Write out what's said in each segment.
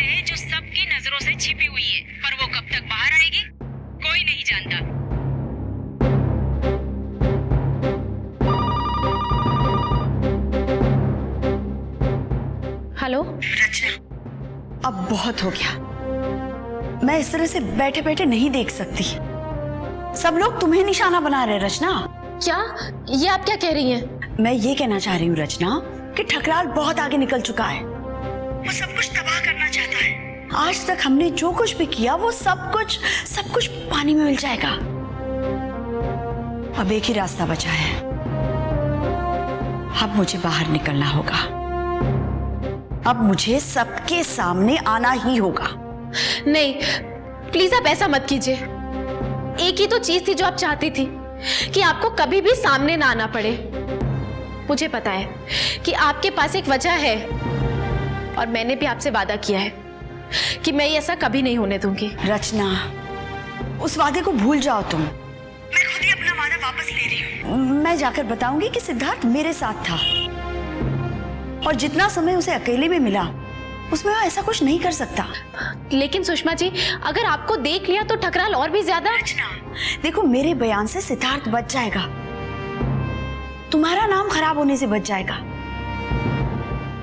है जो सबकी नजरों से छिपी हुई है, पर वो कब तक बाहर आएगी कोई नहीं जानता। हेलो रचना, अब बहुत हो गया। मैं इस तरह से बैठे बैठे नहीं देख सकती। सब लोग तुम्हें निशाना बना रहे हैं रचना। क्या? ये आप क्या कह रही हैं? मैं ये कहना चाह रही हूँ रचना कि ठकराल बहुत आगे निकल चुका है। वो सब कुछ तबाह करना चाहता है। आज तक हमने जो कुछ भी किया वो सब कुछ पानी में मिल जाएगा। अब एक ही रास्ता बचा है। अब मुझे बाहर निकलना होगा। अब मुझे सबके सामने आना ही होगा। नहीं, प्लीज आप ऐसा मत कीजिए। एक ही तो चीज थी जो आप चाहती थी, कि आपको कभी भी सामने ना आना पड़े। मुझे पता है कि आपके पास एक वजह है, और मैंने भी आपसे वादा किया है कि मैं ये ऐसा कभी नहीं होने दूंगी। रचना, उस वादे को भूल जाओ तुम। मैं खुद ही अपना वादा वापस ले रही हूँ। मैं जाकर बताऊंगी कि सिद्धार्थ मेरे साथ था, और जितना समय उसे अकेले में मिला उसमें वो ऐसा कुछ नहीं कर सकता। लेकिन सुषमा जी, अगर आपको देख लिया तो ठकराल और भी ज्यादा। देखो, मेरे बयान से सिद्धार्थ बच जाएगा, तुम्हारा नाम खराब होने से बच जाएगा,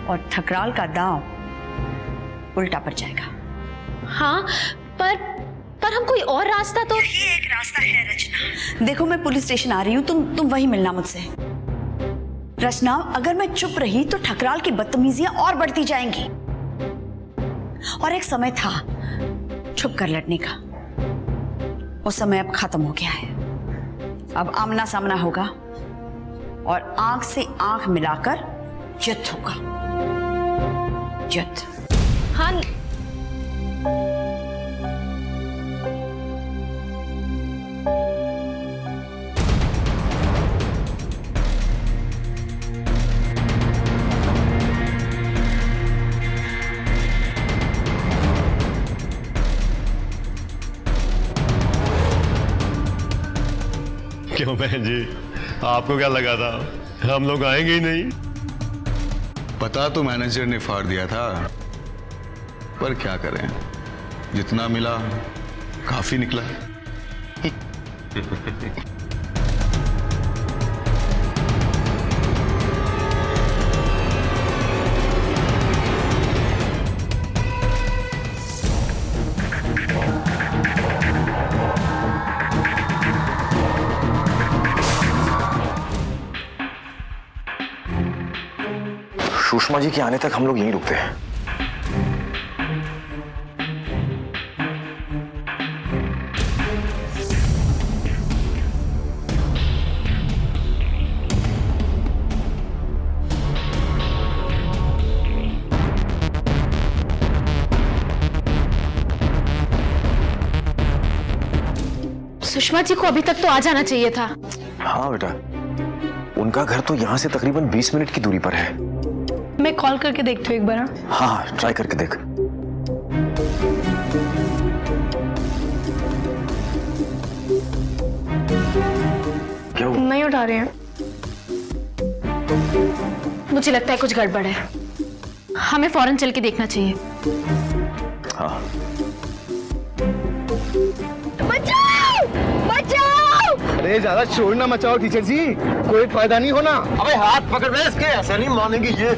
और ठकराल का दांव उल्टा पड़ जाएगा। हाँ, पर हम कोई और रास्ता तो। ये एक रास्ता है रचना। देखो, मैं पुलिस स्टेशन आ रही हूँ, तुम वहीं मिलना मुझसे। रचना, अगर मैं चुप रही तो ठकराल की बदतमीजियां और बढ़ती जाएंगी, और एक समय था छुप कर लड़ने का, वो समय अब खत्म हो गया है। अब आमना सामना होगा, और आंख से आंख मिलाकर युद्ध होगा। युद्ध। हाँ, क्यों बहन जी, आपको क्या लगा था हम लोग आएंगे ही नहीं? पता तो मैनेजर ने फाड़ दिया था, पर क्या करें, जितना मिला काफी निकला। सुषमा जी के आने तक हम लोग यहीं रुकते हैं। सुषमा जी को अभी तक तो आ जाना चाहिए था। हाँ बेटा, उनका घर तो यहाँ से तकरीबन 20 मिनट की दूरी पर है। मैं कॉल करके देखती हूँ एक बार। हाँ, ट्राई करके देख। क्या हुआ? नहीं उठा रहे हैं। मुझे लगता है कुछ गड़बड़ है, हमें फौरन चल के देखना चाहिए। हाँ, बचाओ! बचाओ! अरे ज्यादा शोर ना मचाओ टीचर जी, कोई फायदा नहीं होना। अबे हाथ पकड़ रहे इसके, ऐसा नहीं मानेगी ये।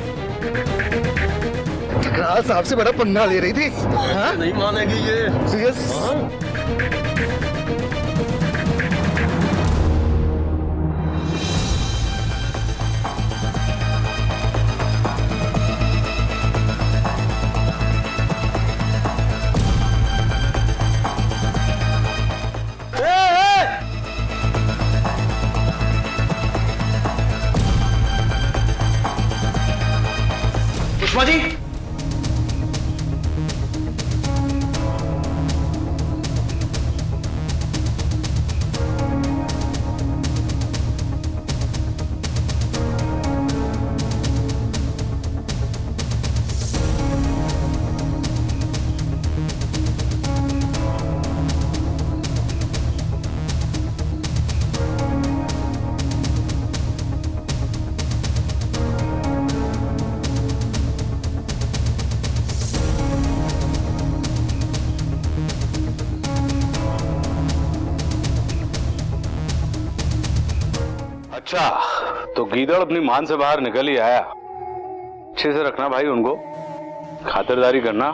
ठकराल साहब से बड़ा पंगा ले रही थी। हाँ? नहीं मानेगी ये। सीरियस? सुषमा जी, अच्छा, तो गीदड़ अपनी मान से बाहर निकल ही आया। अच्छे से रखना भाई उनको, खातिरदारी करना,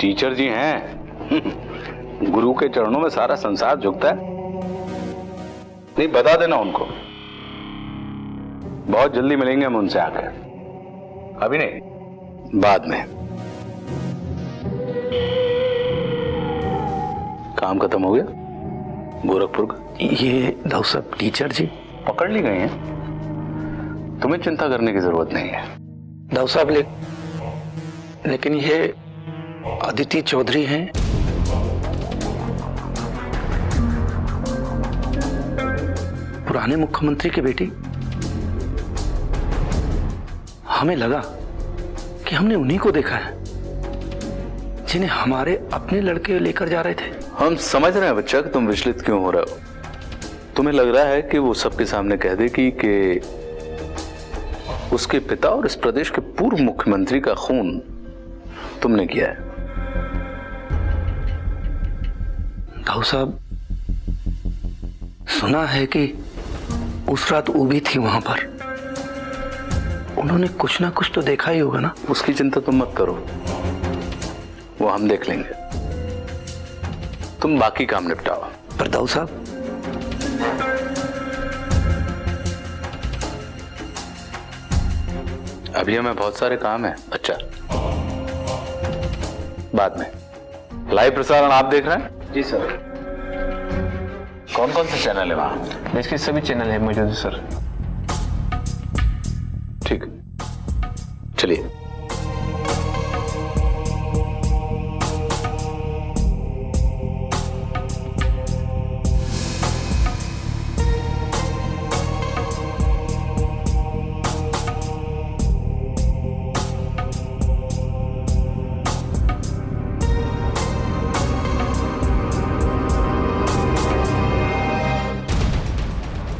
टीचर जी हैं। गुरु के चरणों में सारा संसार झुकता है। नहीं, बता देना उनको, बहुत जल्दी मिलेंगे हम उनसे आकर। अभी नहीं, बाद में। काम खत्म हो गया गोरखपुर का? ये दाऊ साहब टीचर जी पकड़ ली गई हैं, तुम्हें चिंता करने की जरूरत नहीं है। दाऊ साहब लेकिन ये अदिति चौधरी हैं। पुराने मुख्यमंत्री की बेटी। हमें लगा कि हमने उन्हीं को देखा है जिन्हें हमारे अपने लड़के लेकर जा रहे थे। हम समझ रहे हैं बच्चा कि तुम विचलित क्यों हो रहे हो। तुम्हें लग रहा है कि वो सबके सामने कह देगी कि उसके पिता और इस प्रदेश के पूर्व मुख्यमंत्री का खून तुमने किया है। दाऊ साहब, सुना है कि उस रात वो भी थी वहां पर। उन्होंने कुछ ना कुछ तो देखा ही होगा ना। उसकी चिंता तुम मत करो, वो हम देख लेंगे। तुम बाकी काम निपटाओ। पर दाऊ साहब, अभी हमें बहुत सारे काम है। अच्छा, बाद में। लाइव प्रसारण आप देख रहे हैं? जी सर। कौन कौन से चैनल है वहां? इसके सभी चैनल है मौजूद है सर। ठीक, चलिए।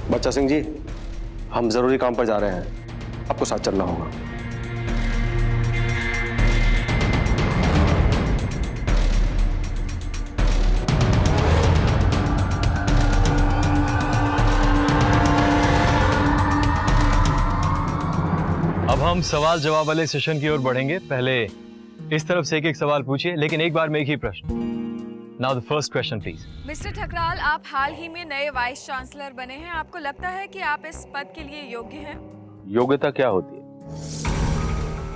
बच्चा सिंह जी, हम जरूरी काम पर जा रहे हैं, आपको साथ चलना होगा। अब हम सवाल जवाब वाले सेशन की ओर बढ़ेंगे। पहले इस तरफ से एक सवाल पूछिए, लेकिन एक बार में एक ही प्रश्न। Now the first question please. Mister Thakral, आप हाल ही में नए वाइस चांसलर बने हैं। आपको लगता है कि आप इस पद के लिए योग्य हैं? योग्यता क्या होती है?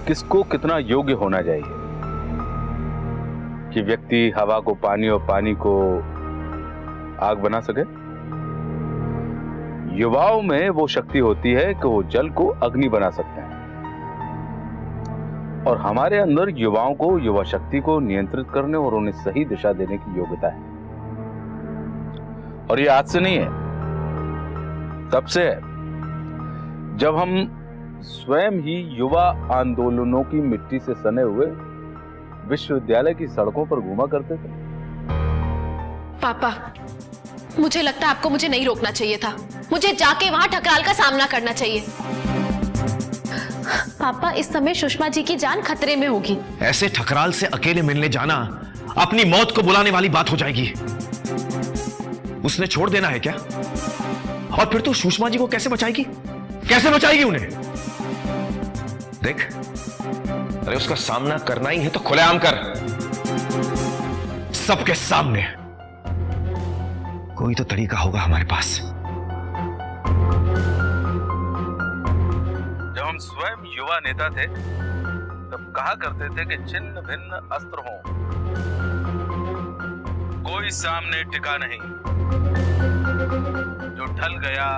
किसको कितना योग्य होना चाहिए कि व्यक्ति हवा को पानी और पानी को आग बना सके? युवाओं में वो शक्ति होती है कि वो जल को अग्नि बना सकते हैं, और हमारे अंदर युवाओं को, युवा शक्ति को नियंत्रित करने और उन्हें सही दिशा देने की योग्यता है। और ये आज से नहीं है, तब से है जब हम स्वयं ही युवा आंदोलनों की मिट्टी से सने हुए विश्वविद्यालय की सड़कों पर घूमा करते थे। पापा, मुझे लगता है आपको मुझे नहीं रोकना चाहिए था। मुझे जाके वहां ठकराल का सामना करना चाहिए। पापा, इस समय सुषमा जी की जान खतरे में होगी। ऐसे ठकराल से अकेले मिलने जाना अपनी मौत को बुलाने वाली बात हो जाएगी। उसने छोड़ देना है क्या? और फिर तो सुषमा जी को कैसे बचाएगी? कैसे बचाएगी उन्हें? देख, अरे उसका सामना करना ही है तो खुलेआम कर, सबके सामने। कोई तो तरीका होगा हमारे पास। जब हम स्वयं युवा नेता थे तब कहा करते थे कि छिन्न भिन्न अस्त्र हों, कोई सामने टिका नहीं, जो ढल गया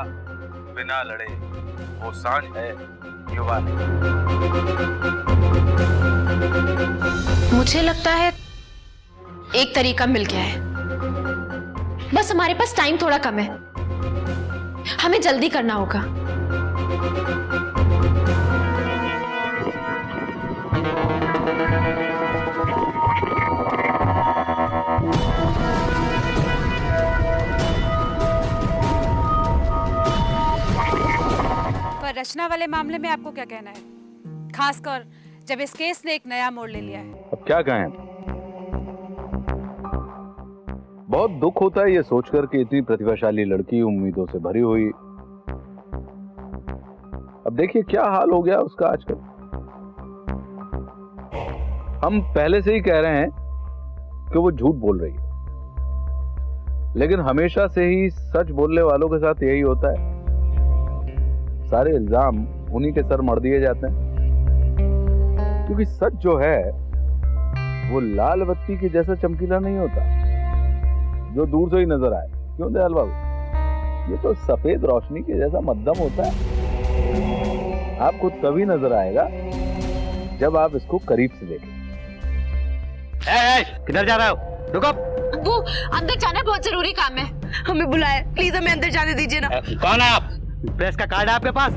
बिना लड़े वो सांझ है युवा नहीं। मुझे लगता है एक तरीका मिल गया है। बस हमारे पास टाइम थोड़ा कम है, हमें जल्दी करना होगा। पर रचना वाले मामले में आपको क्या कहना है, खासकर जब इस केस ने एक नया मोड़ ले लिया है? अब क्या कहें, बहुत दुख होता है ये सोचकर कि इतनी प्रतिभाशाली लड़की, उम्मीदों से भरी हुई, देखिए क्या हाल हो गया उसका आजकल। हम पहले से ही कह रहे हैं कि वो झूठ बोल रही है, लेकिन हमेशा से ही सच बोलने वालों के साथ यही होता है, सारे इल्जाम उन्हीं के सर मढ़ दिए जाते हैं। क्योंकि सच जो है वो लाल बत्ती के जैसा चमकीला नहीं होता जो दूर से ही नजर आए। क्यों दयाल बाबू? ये तो सफेद रोशनी के जैसा मध्यम होता है। आपको तभी नजर आएगा जब आप इसको करीब से देखें। किधर जा रहा हो? रुको। वो अंदर जाना बहुत जरूरी काम है। हमें बुलाया, प्लीज हमें अंदर जाने दीजिए ना। कौन है आप? प्रेस का कार्ड है आपके पास?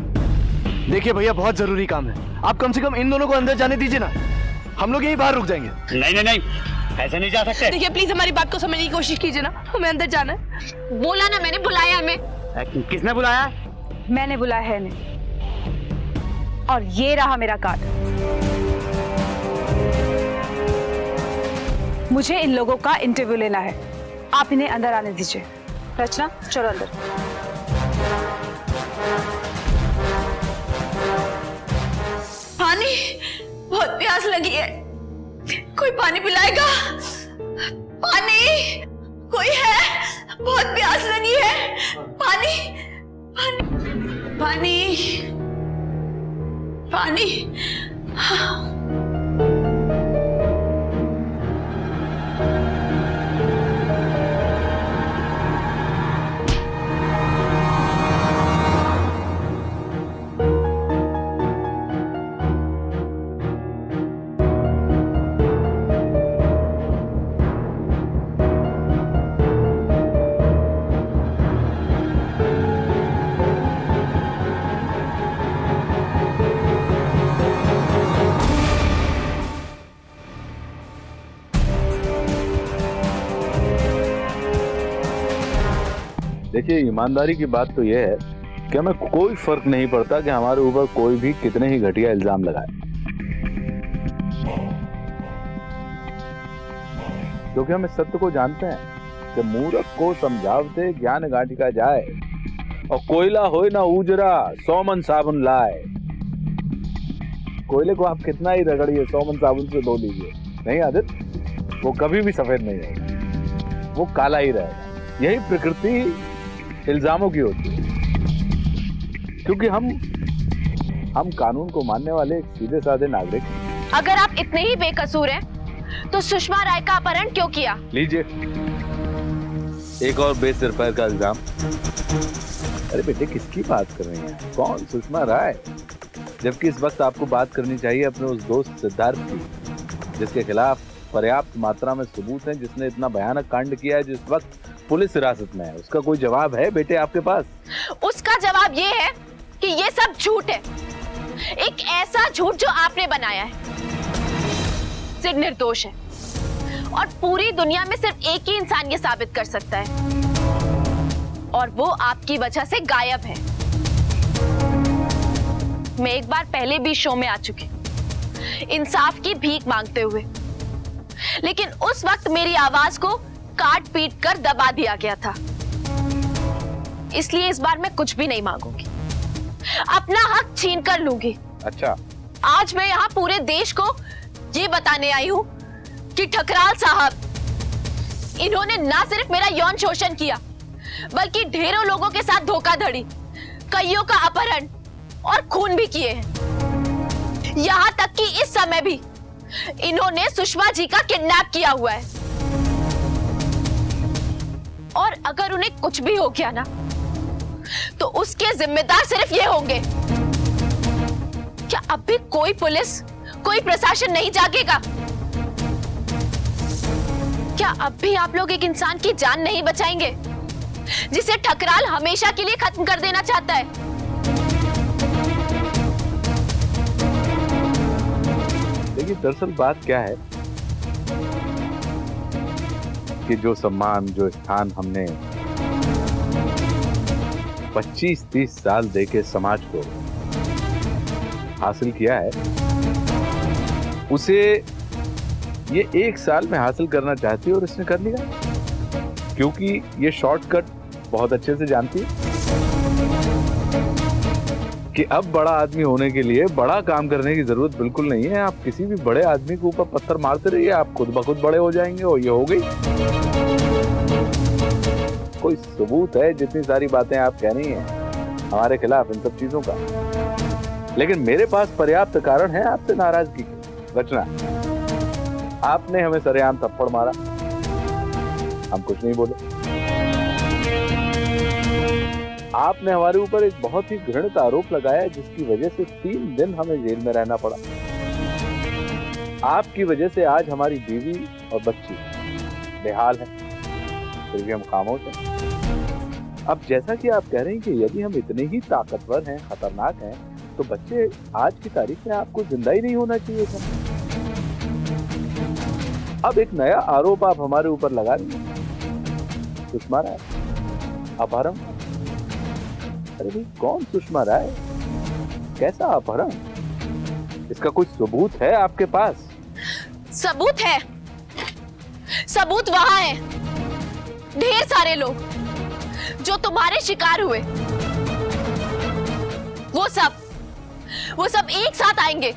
देखिए भैया, बहुत जरूरी काम है, आप कम से कम इन दोनों को अंदर जाने दीजिए ना, हम लोग यहीं बाहर रुक जाएंगे। नहीं नहीं नहीं, ऐसे नहीं जा सकते। देखिए प्लीज हमारी बात को समझने की कोशिश कीजिए ना, हमें अंदर जाना है। बोला ना मैंने, बुलाया हमें। किसने बुलाया? मैंने बुलाया है इन्हें, और ये रहा मेरा कार्ड। मुझे इन लोगों का इंटरव्यू लेना है, आप इन्हें अंदर आने दीजिए। रचना चलो अंदर। पानी, बहुत प्यास लगी है, कोई पानी पिलाएगा? पानी कोई है? बहुत प्यास लगी है। पानी पानी पानी पानी। देखिए ईमानदारी की बात तो यह है कि हमें कोई फर्क नहीं पड़ता कि हमारे ऊपर कोई भी कितने ही घटिया इल्जाम लगाए, क्योंकि हम इस सत्य को जानते हैं कि मूर्ख को समझावते ज्ञान गांठिका जाए, और कोयला होए ना उजरा 100 मन साबुन लाए। कोयले को आप कितना ही रगड़िए, 100 मन साबुन से धो लीजिए, नहीं आदित्य, वो कभी भी सफेद नहीं रहेगा, वो काला ही रहेगा। यही प्रकृति इल्जामों की होती है, क्योंकि हम कानून को मानने वाले एक सीधे साधे नागरिक। अगर आप इतने ही बेकसूर हैं, तो सुषमा राय का अपहरण क्यों किया? लीजिए एक और बेसिर पैर का इल्जाम। अरे बेटे, किसकी बात कर रही हैं? कौन सुषमा राय? जबकि इस वक्त आपको बात करनी चाहिए अपने उस दोस्त सिद्धार्थ की, जिसके खिलाफ पर्याप्त मात्रा में सबूत हैं, जिसने इतना भयानक कांड किया है, जिस वक्त पुलिस हिरासत में है। उसका कोई जवाब है बेटे आपके पास? उसका जवाब ये है कि ये सब झूठ है, एक ऐसा झूठ जो आपने बनाया है। सिड निर्दोष है, और पूरी दुनिया में सिर्फ एक ही इंसान ये साबित कर सकता है, और वो आपकी वजह से गायब है। मैं एक बार पहले भी शो में आ चुकी, इंसाफ की भीख मांगते हुए, लेकिन उस वक्त मेरी आवाज को काट पीट कर दबा दिया गया था। इसलिए इस बार मैं कुछ भी नहीं मांगूंगी, अपना हक छीन कर लूंगी। अच्छा, आज मैं यहाँ पूरे देश को ये बताने आई हूँ कि ठकराल साहब, इन्होंने ना सिर्फ मेरा यौन शोषण किया, बल्कि ढेरों लोगों के साथ धोखाधड़ी, कईयों का अपहरण और खून भी किए हैं। यहाँ तक कि इस समय भी इन्होंने सुषमा जी का किडनैप किया हुआ है। और अगर उन्हें कुछ भी हो गया ना, तो उसके जिम्मेदार सिर्फ ये होंगे। क्या अब भी कोई पुलिस, कोई प्रशासन नहीं जागेगा? क्या अब भी आप लोग एक इंसान की जान नहीं बचाएंगे, जिसे ठकराल हमेशा के लिए खत्म कर देना चाहता है? देखिए, दरअसल बात क्या है कि जो सम्मान, जो स्थान हमने 25-30 साल देके समाज को हासिल किया है, उसे ये 1 साल में हासिल करना चाहती है, और इसने कर लिया, क्योंकि ये शॉर्टकट बहुत अच्छे से जानती है। कि अब बड़ा आदमी होने के लिए बड़ा काम करने की जरूरत बिल्कुल नहीं है। आप किसी भी बड़े आदमी के ऊपर पत्थर मारते रहिए, आप खुद ब खुद बड़े हो जाएंगे। और ये हो गई। कोई सबूत है जितनी सारी बातें आप कह रही हैं हमारे खिलाफ इन सब चीजों का, लेकिन मेरे पास पर्याप्त कारण है आपसे नाराजगी की। रचना, आपने हमें सरेआम थप्पड़ मारा, हम कुछ नहीं बोले। आपने हमारे ऊपर एक बहुत ही घृणित आरोप लगाया जिसकी वजह से 3 दिन हमें जेल में रहना पड़ा। आपकी वजह से आज हमारी बीवी और बच्ची बेहाल है, फिर भी हम खामोश हैं। अब जैसा कि आप कह रहे हैं कि यदि हम इतने ही ताकतवर हैं, खतरनाक हैं, तो बच्चे आज की तारीख में आपको जिंदा ही नहीं होना चाहिए था। अब एक नया आरोप आप हमारे ऊपर लगा रही हैं, सुषमा राय अपहरण। अरे भाई, कौन सुषमा राय? कैसा अपहरण? इसका कोई सबूत है आपके पास? सबूत है, सबूत वहां है। ढेर सारे लोग जो तुम्हारे शिकार हुए, वो सब एक साथ आएंगे,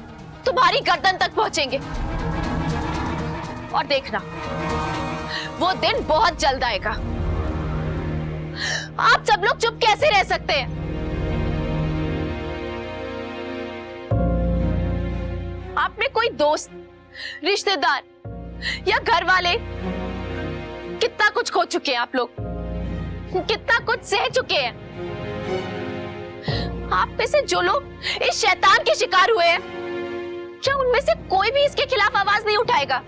तुम्हारी गर्दन तक पहुंचेंगे। और देखना, वो दिन बहुत जल्द आएगा। आप सब लोग चुप कैसे रह सकते हैं? आप में कोई दोस्त, रिश्तेदार या घर वाले, कितना कुछ खो चुके हैं आप लोग, कितना कुछ सह चुके हैं। आप में से जो लोग इस शैतान के शिकार हुए हैं, क्या उनमें से कोई भी इसके खिलाफ आवाज नहीं उठाएगा?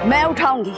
मैं उठाऊंगी।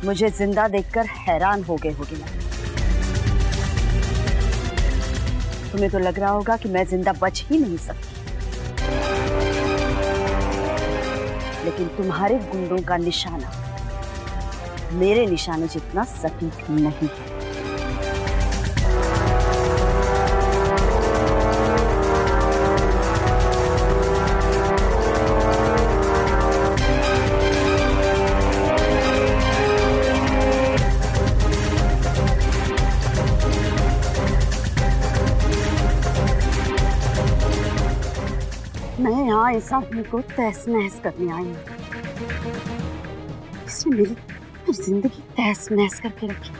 मुझे जिंदा देखकर हैरान हो गए होगे ना? तुम्हें तो लग रहा होगा कि मैं जिंदा बच ही नहीं सकती, लेकिन तुम्हारे गुंडों का निशाना मेरे निशाने जितना सटीक नहीं है। मैं यहाँ इस आदमी को तहस नहस करने आई हूँ। इसने मेरी जिंदगी तहस नहस करके रखी,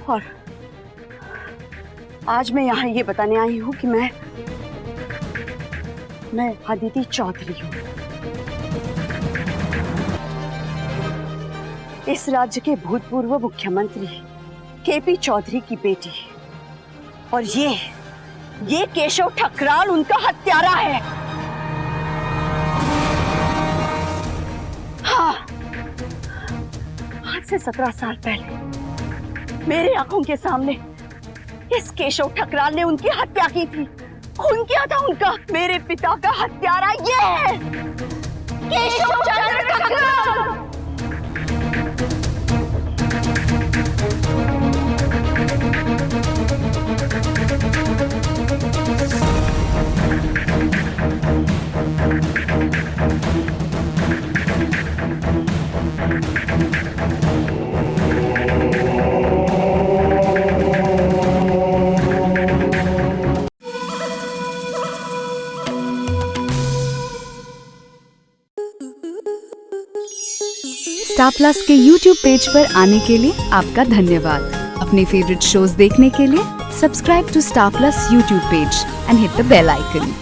और आज मैं यहाँ ये बताने आई हूँ कि मैं अदिति चौधरी हूँ, इस राज्य के भूतपूर्व मुख्यमंत्री केपी चौधरी की बेटी, और ये केशव ठकराल उनका हत्यारा है। हाँ, आज से 17 साल पहले मेरे आंखों के सामने इस केशव ठकराल ने उनकी हत्या की थी। खून किया था उनका। मेरे पिता का हत्यारा ये है, केशव चंद्र ठकराल। स्टार प्लस के YouTube पेज पर आने के लिए आपका धन्यवाद। अपने फेवरेट शोज देखने के लिए subscribe to Star Plus YouTube page and hit the bell icon.